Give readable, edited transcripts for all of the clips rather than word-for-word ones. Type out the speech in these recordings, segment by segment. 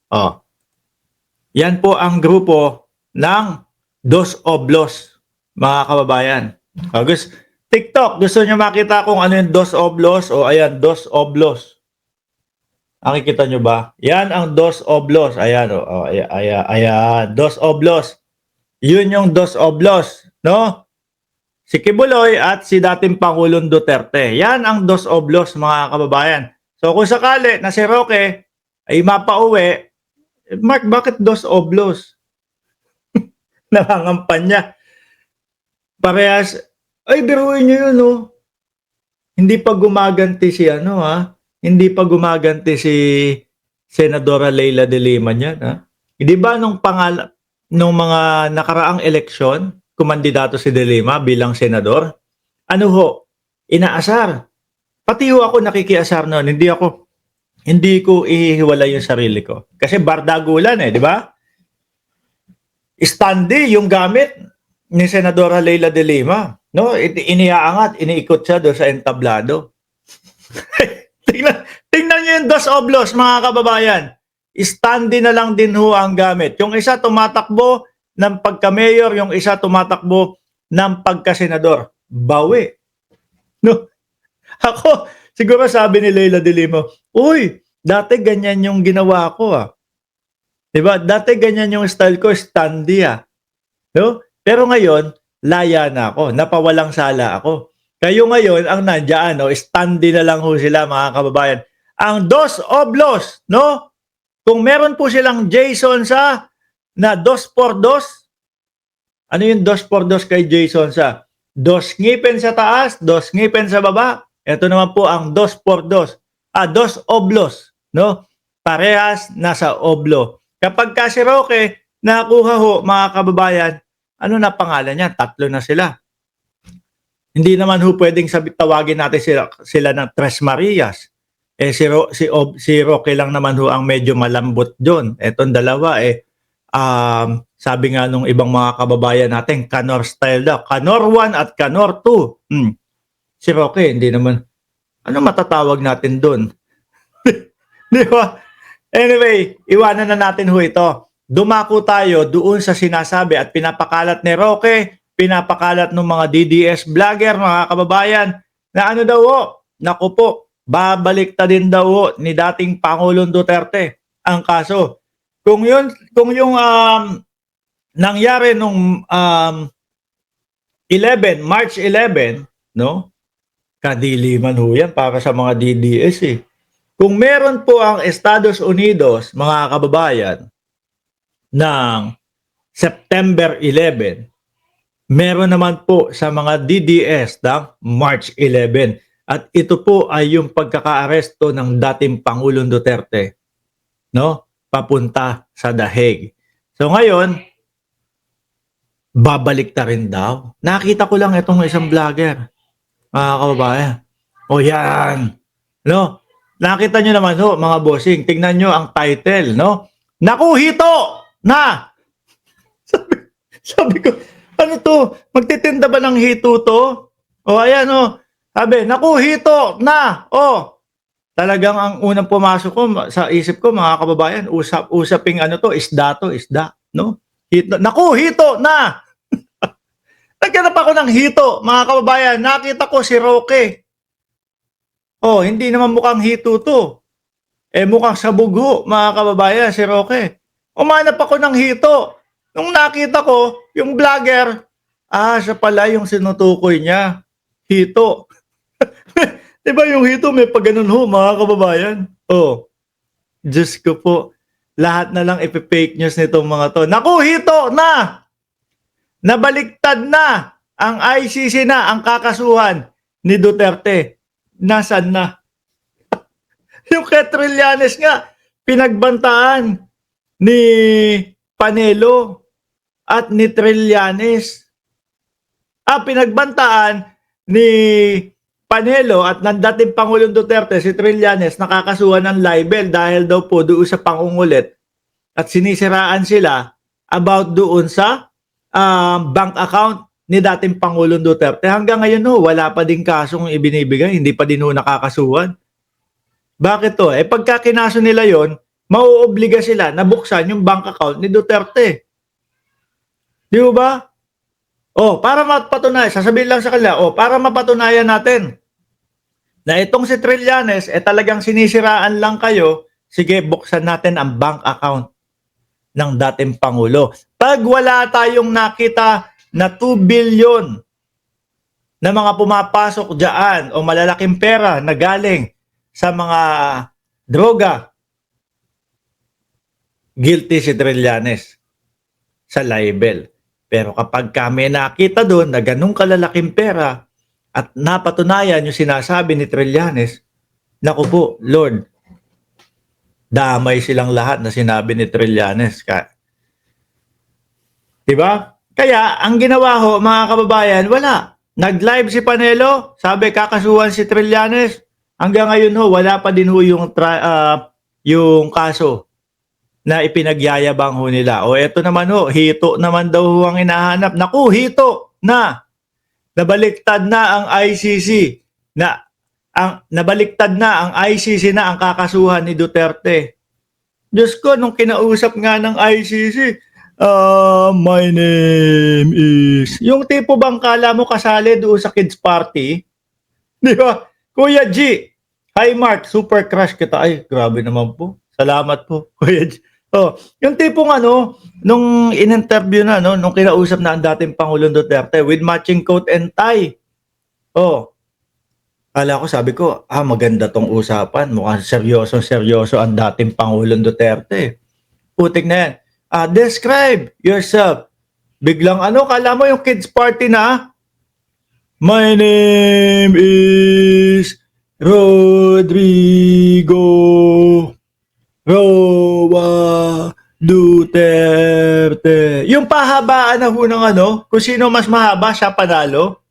Oh, yan po ang grupo ng Dos Oblos, mga kababayan. TikTok, gusto niyo makita kung ano yung Dos Oblos? O ayan, Dos Oblos. Nakikita nyo ba? Yan ang Dos Oblos. Ayan, ayan, Dos Oblos. Yun yung Dos Oblos, no? Si Kibuloy at si dating Pangulong Duterte. Yan ang Dos Oblos, mga kababayan. So kung sakali na si Roque ay mapauwi, Mark, bakit Dos Oblos? Nangangampanya. Parehas, ay biruin nyo yun, no? Hindi pa gumaganti si ano, ha? Hindi pa gumaganti si Senadora Leila de Lima niyan, ha? Di ba nung mga nakaraang eleksyon, kumandidato si de Lima bilang senador, ano ho, inaasar. Pati ho ako nakikiasar noon, hindi ko ihiwalay yung sarili ko. Kasi bardagulan di ba? Standee yung gamit ni Senadora Leila de Lima. No? Iniaangat, iniikot siya doon sa entablado. tingnan niyo yung Dos Oblos, mga kababayan. Standee na lang din ho ang gamit. Yung isa tumatakbo ng pagka-mayor, yung isa tumatakbo ng pagka-senador. Bawi. No? Ako, siguro sabi ni Leila de Lima, uy, dati ganyan yung ginawa ko Diba? Dati ganyan yung style ko, standee No? Pero ngayon, laya na ako. Napawalang sala ako. Kayo ngayon, ang nandiyan, standee na lang ho sila, mga kababayan. Ang Dos Oblos, no? Kung meron po silang Jason na 2x2, ano yung 2x2 kay Jason dos ngipin sa taas, dos ngipin sa baba. Ito naman po ang 2x2. Dos Oblos, no? Parehas nasa oblo. Kapag si Roque nakuha ho, mga kababayan, ano na pangalan niya? 3 na sila. Hindi naman ho pwedeng tawagin natin sila ng Tres Marias. Si Roque lang naman ho ang medyo malambot doon. Etong dalawa sabi nga nung ibang mga kababayan natin, Canor style daw. Canor 1 at Canor 2. Si Roque, hindi naman. Ano matatawag natin doon? Di ba? Anyway, iwanan na natin ho ito. Dumako tayo doon sa sinasabi at pinapakalat ni Roque, pinapakalat ng mga DDS vlogger, mga kababayan, na ano daw ho, naku po, babalik ta din daw ho ni dating Pangulong Duterte ang kaso. Kung yung nangyari nung March 11, no? Kadiliman ho yan para sa mga DDS Kung meron po ang Estados Unidos, mga kababayan, ng September 11, meron naman po sa mga DDS ng March 11. At ito po ay yung pagkaka-aresto ng dating Pangulong Duterte, no? Papunta sa The Hague. So ngayon, babalik ta rin daw. Nakita ko lang itong isang vlogger, mga kababayan. O yan, no? Nakita nyo naman ho, mga bossing, tingnan nyo ang title, no? Naku, hito na! Sabi ko, ano to? Magtitinda ba ng hito to? O ayan sabi, naku, hito na! Talagang ang unang pumasok ko sa isip ko, mga kababayan, usaping isda, no? Hito, naku, hito na! Naghanap ako ng hito, mga kababayan. Nakita ko si Roque. Hindi naman mukhang hito to. Mukhang sabog ho, mga kababayan, si Roque. Umanap ako ng hito. Nung nakita ko, yung vlogger, siya pala yung sinutukoy niya. Hito. Diba yung hito, may pagganon ho, mga kababayan? Diyos ko po. Lahat na lang ipi-fake news nitong mga to. Naku, hito na! Nabaliktad na ang ICC na ang kakasuhan ni Duterte. Nasaan na? Yung kay Trillanes nga, pinagbantaan ni Panelo at ni Trillanes. Pinagbantaan ni Panelo at ng dating Pangulong Duterte, si Trillanes, nakakasuhan ng libel dahil daw po doon sa pangungulit at sinisiraan sila about doon sa bank account ni dating Pangulong Duterte. Hanggang ngayon wala pa din kasong ibinibigay, hindi pa din nakakasuhan. Bakit to? Pagka kinaso nila yon, mauobliga sila na buksan yung bank account ni Duterte. Di ba? Para mapatunayan, sasabihin lang sa kanila, para mapatunayan natin na itong si Trillanes, talagang sinisiraan lang kayo, sige, buksan natin ang bank account ng dating Pangulo. Pag wala tayong nakita na 2 billion na mga pumapasok dyan o malalaking pera na galing sa mga droga, guilty si Trillanes sa libel. Pero kapag kami nakita doon na ganun kalalaking pera at napatunayan yung sinasabi ni Trillanes, naku po, Lord, damay silang lahat na sinabi ni Trillanes. Diba? Kaya, ang ginawa ho, mga kababayan, wala. Nag-live si Panelo, sabi kakasuhan si Trillanes. Hanggang ngayon ho, wala pa din ho yung kaso na ipinagyayabang ho nila. Eto naman ho, hito naman daw ho ang hinahanap. Naku, hito na. Nabaliktad na ang ICC nabaliktad na ang ICC na ang kakasuhan ni Duterte. Diyos ko, nung kinausap nga ng ICC, my name is... Yung tipo bang kala mo kasali doon sa kids party? Di ba? Kuya G, hi Mark, super crush kita. Ay, grabe naman po. Salamat po, Kuya G. Yung tipong nung in-interview na, nung kinausap na ang dating Pangulong Duterte with matching coat and tie. Kala ko, sabi ko, maganda tong usapan. Mukhang seryoso ang dating Pangulong Duterte. Putik na yan. Describe yourself. Biglang kala mo yung kids party na, my name is Rodrigo Roa Duterte. Yung pahabaan na ho ng kung sino mas mahaba, siya panalo.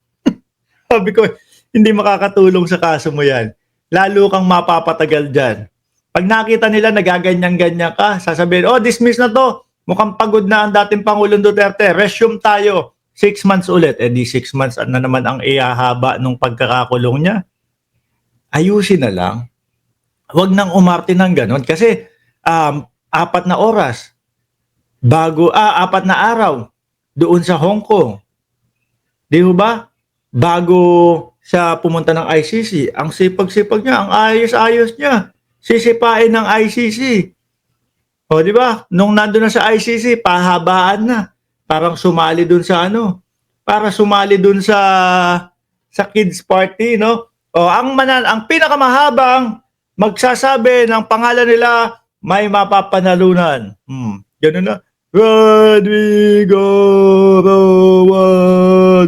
Sabi ko, hindi makakatulong sa kaso mo yan. Lalo kang mapapatagal dyan. Pag nakita nila nagaganyan-ganyan ka, sasabihin, dismiss na to. Mukhang pagod na ang dating Pangulong Duterte. Resume tayo. 6 months ulit. Di 6 months na naman ang ihahaba nung pagkakakulong niya. Ayusin na lang. Huwag nang umarte ng ganon. Kasi 4 na oras. 4 na araw. Doon sa Hong Kong. Di ba? Bago siya pumunta ng ICC, ang sipag-sipag niya, ang ayos-ayos niya. Sisipain ng ICC. Di ba? Nung nandun na sa ICC, pahabaan na. Parang sumali dun sa para sumali dun sa kids party, no? Ang pinakamahabang magsasabi ng pangalan nila, may mapapanalunan. Ganun na. Rodrigo Roa